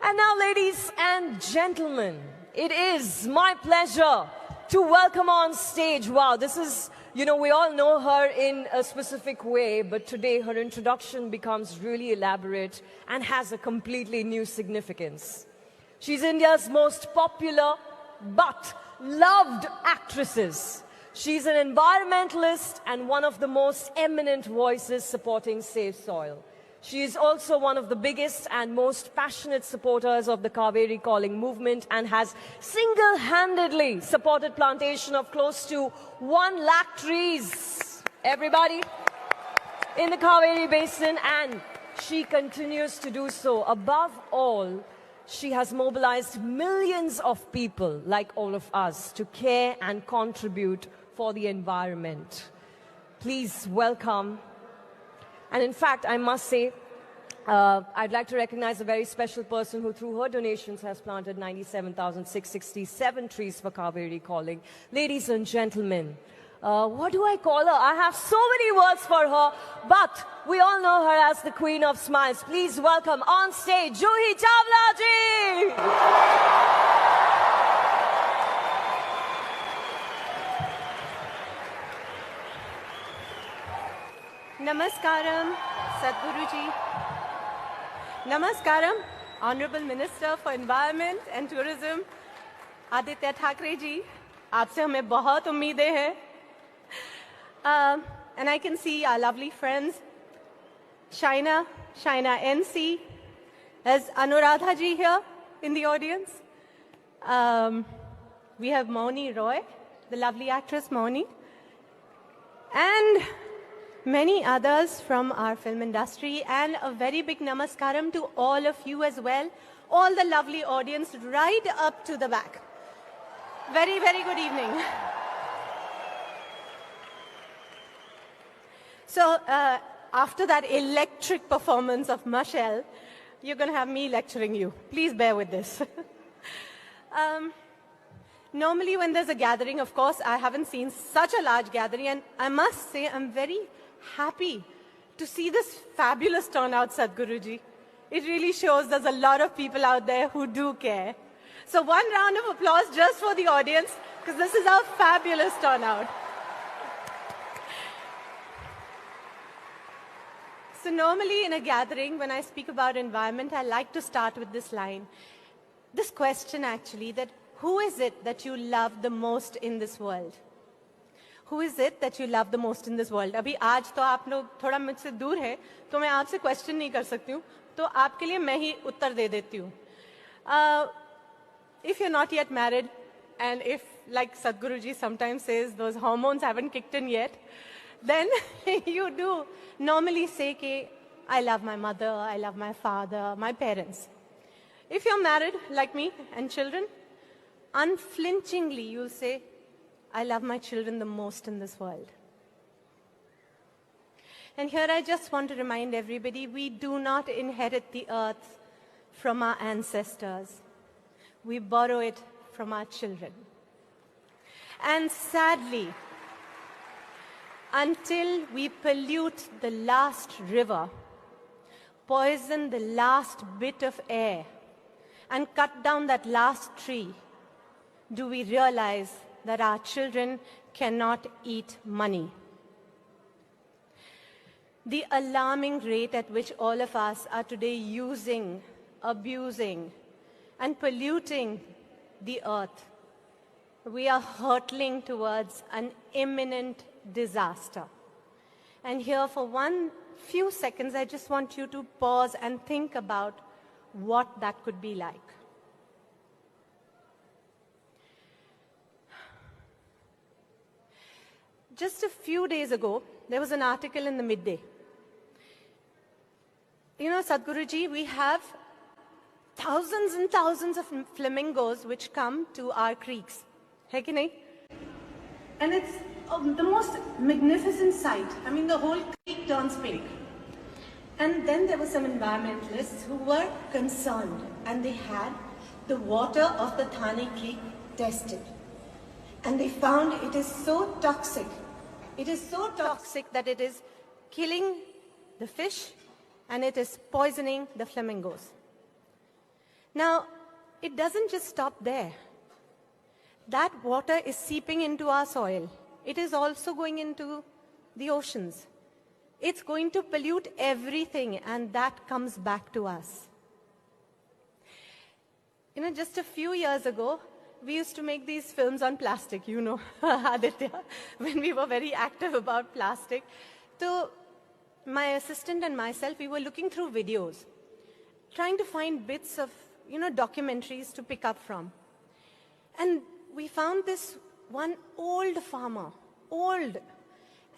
And now, ladies and gentlemen, it is my pleasure to welcome on stage. Wow, this is, we all know her in a specific way, but today her introduction becomes really elaborate and has a completely new significance. She's India's most popular but loved actresses. She's an environmentalist and one of the most eminent voices supporting Safe Soil. She is also one of the biggest and most passionate supporters of the Kaveri Calling movement and has single-handedly supported plantation of close to 1 lakh trees, everybody, in the Kaveri Basin, and she continues to do so. Above all, she has mobilized millions of people like all of us to care and contribute for the environment. Please welcome. And in fact, I must say, I'd like to recognize a very special person who, through her donations, has planted 97,667 trees for Kaveri Calling. Ladies and gentlemen, what do I call her? I have so many words for her, but we all know her as the Queen of Smiles. Please welcome on stage, Juhi Chawla ji! Namaskaram, Sadhguruji. Namaskaram, Honorable Minister for Environment and Tourism, Aditya Thackeray ji. आपसे हमें बहुत उम्मीदें हैं. And I can see our lovely friends, Shaina NC. There's Anuradha ji here in the audience. We have Moni Roy, the lovely actress Moni. And many others from our film industry, and a very big namaskaram to all of you as well, all the lovely audience right up to the back. Very, very good evening. So after that electric performance of Michelle, you're going to have me lecturing you. Please bear with this. Normally when there's a gathering, of course, I haven't seen such a large gathering, and I must say I'm very happy to see this fabulous turnout, Sadhguruji. It really shows there's a lot of people out there who do care. So one round of applause just for the audience, because this is a fabulous turnout. So normally in a gathering, when I speak about environment, I like to start with this line. This question actually, that who is it that you love the most in this world? Who is it that you love the most in this world? अभी आज तो आप लोग थोड़ा मुझसे दूर है, तो मैं आपसे क्वेश्चन नहीं कर सकती हूँ, तो आपके लिए मैं ही उत्तर दे देती हूँ. If you're not yet married, and if, like Sadhguruji sometimes says, those hormones haven't kicked in yet, then you do normally say कि I love my mother, I love my father, my parents. If you're married, like me, and children, unflinchingly you'll say, I love my children the most in this world. And here I just want to remind everybody, we do not inherit the earth from our ancestors. We borrow it from our children. And sadly, until we pollute the last river, poison the last bit of air, and cut down that last tree, do we realize that our children cannot eat money. The alarming rate at which all of us are today using, abusing, and polluting the earth, we are hurtling towards an imminent disaster. And here for one few seconds, I just want you to pause and think about what that could be like. Just a few days ago, there was an article in the Midday. You know, Sadhguruji, we have thousands and thousands of flamingos which come to our creeks. Hai ki nahi? And it's the most magnificent sight. I mean, the whole creek turns pink. And then there were some environmentalists who were concerned, and they had the water of the Thane Creek tested. And they found it is so toxic. It is so toxic that it is killing the fish and it is poisoning the flamingos. Now, it doesn't just stop there. That water is seeping into our soil. It is also going into the oceans. It's going to pollute everything, and that comes back to us. Just a few years ago, we used to make these films on plastic, Aditya, when we were very active about plastic. So my assistant and myself, we were looking through videos, trying to find bits of, documentaries to pick up from. And we found this one old farmer,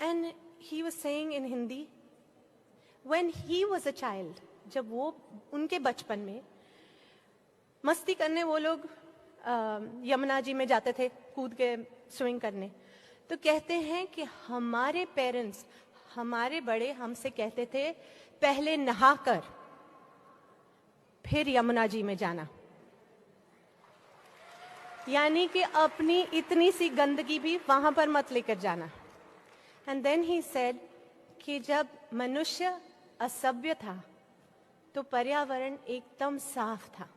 and he was saying in Hindi, when he was a child, जब वो उनके बचपन में मस्ती करने वो लोग यमुना जी में जाते थे कूद के स्विमिंग करने, तो कहते हैं कि हमारे पेरेंट्स, हमारे बड़े हमसे कहते थे पहले नहाकर फिर यमुना जी में जाना, यानी कि अपनी इतनी सी गंदगी भी वहां पर मत लेकर जाना. एंड देन ही सेड कि जब मनुष्य असभ्य था तो पर्यावरण एकदम साफ था.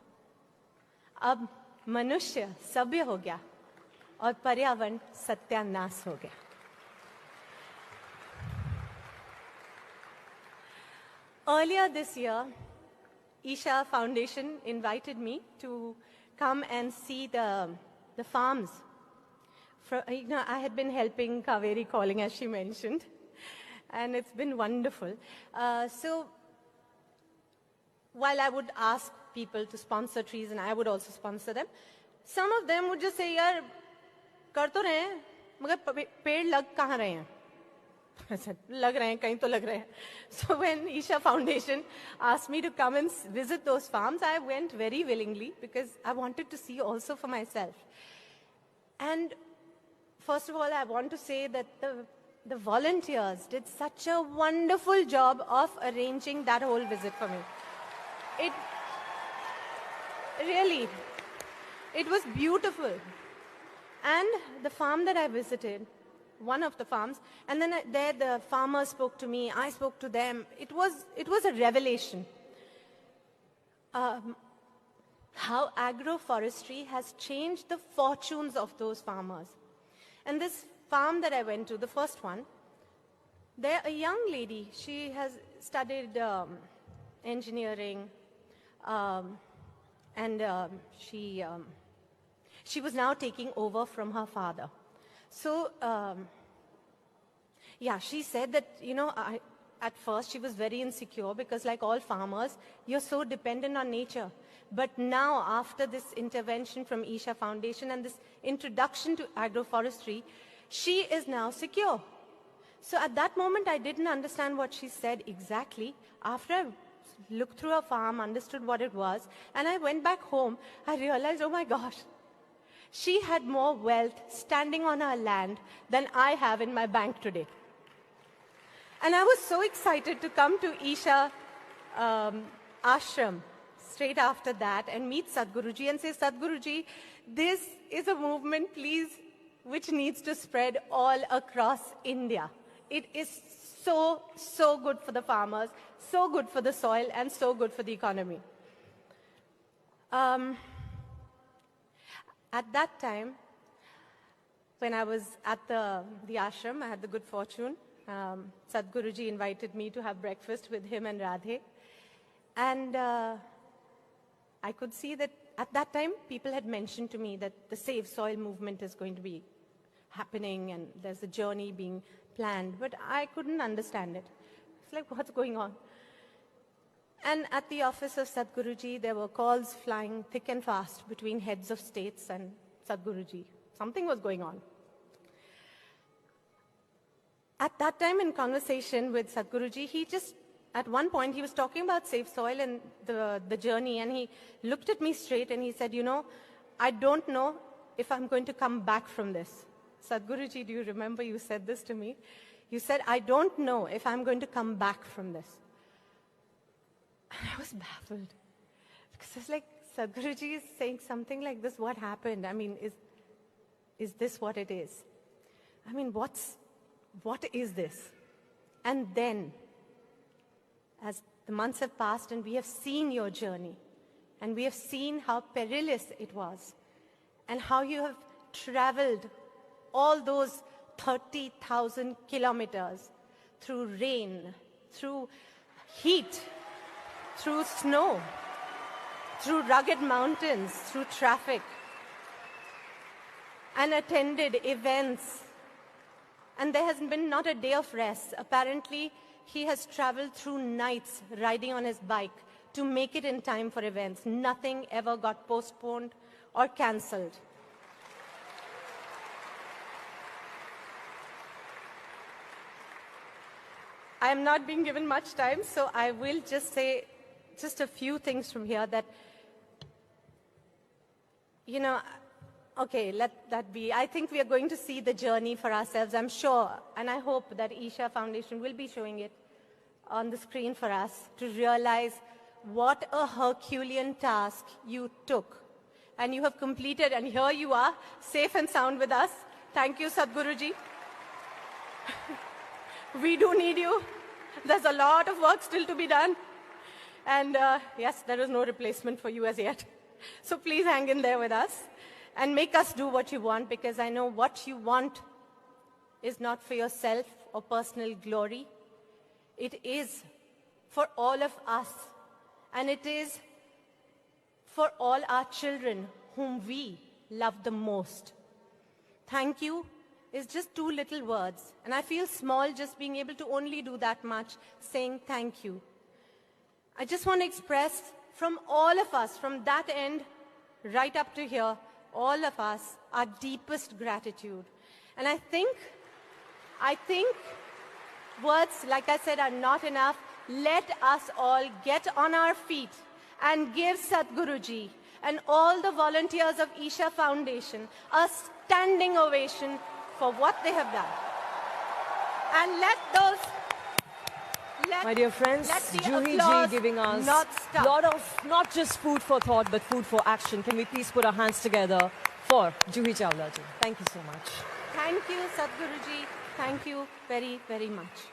अब मनुष्य सभ्य हो गया और पर्यावरण सत्यानाश हो गया. Earlier this year, Isha Foundation invited me to come and see the farms. I had been helping Kaveri Calling, as she mentioned, and it's been wonderful. So while I would ask people to sponsor trees, and I would also sponsor them, some of them would just say, यार कर तो रहे हैं मगर पेड़ लग कहाँ रहे हैं. I said, लग रहे हैं, कहीं तो लग रहे हैं. So when Isha Foundation asked me to come and visit those farms, I went very willingly because I wanted to see also for myself. And first of all, I want to say that the volunteers did such a wonderful job of arranging that whole visit for me. It was beautiful. And the farm that I visited, one of the farms, and then there the farmers spoke to me, I spoke to them. It was a revelation. How agroforestry has changed the fortunes of those farmers. And this farm that I went to, the first one, there a young lady, she has studied engineering, and she was now taking over from her father. So, she said that, at first she was very insecure because like all farmers, you're so dependent on nature. But now, after this intervention from Isha Foundation and this introduction to agroforestry, she is now secure. So at that moment, I didn't understand what she said exactly. After I looked through her farm, understood what it was, and I went back home, I realized, oh my gosh, she had more wealth standing on her land than I have in my bank today. And I was so excited to come to Isha Ashram straight after that and meet Sadhguruji and say, Sadhguruji, this is a movement, please, which needs to spread all across India. It is so, so good for the farmers, so good for the soil, and so good for the economy. At that time, when I was at the ashram, I had the good fortune. Sadhguruji invited me to have breakfast with him and Radhe. And I could see that at that time, people had mentioned to me that the Save Soil movement is going to be happening and there's a journey being planned. But I couldn't understand it. It's like, what's going on? And at the office of Sadhguruji, there were calls flying thick and fast between heads of states and Sadhguruji. Something was going on. At that time, in conversation with Sadhguruji, at one point, he was talking about Save Soil and the journey, and he looked at me straight and he said, I don't know if I'm going to come back from this. Sadhguruji, do you remember you said this to me? You said, I don't know if I'm going to come back from this. And I was baffled. Because it's like, Sadhguruji is saying something like this, what happened? I mean, is this what it is? I mean, what is this? And then, as the months have passed and we have seen your journey, And we have seen how perilous it was and how you have traveled all those 30,000 kilometers through rain, through heat, through snow, through rugged mountains, through traffic, and attended events. And there has been not a day of rest. Apparently, he has traveled through nights riding on his bike to make it in time for events. Nothing ever got postponed or cancelled. I am not being given much time, so I will just say just a few things from here that, you know, okay, let that be. I think we are going to see the journey for ourselves, I'm sure, and I hope that Isha Foundation will be showing it on the screen for us to realize what a Herculean task you took. And you have completed, and here you are, safe and sound with us. Thank you, Sadhguruji. We do need you. There's a lot of work still to be done. And yes, there is no replacement for you as yet. So please hang in there with us and make us do what you want, because I know what you want is not for yourself or personal glory. It is for all of us. And it is for all our children whom we love the most. Thank you is just two little words. And I feel small just being able to only do that much, saying thank you. I just want to express from all of us, from that end right up to here, all of us, our deepest gratitude. And I think words, like I said, are not enough. Let us all get on our feet and give Sadhguruji and all the volunteers of Isha Foundation a standing ovation for what they have done. And my dear friends, Juhi ji giving us a lot of not just food for thought, but food for action. Can we please put our hands together for Juhi Chawla ji? Thank you so much. Thank you, Sadhguruji. Thank you very, very much.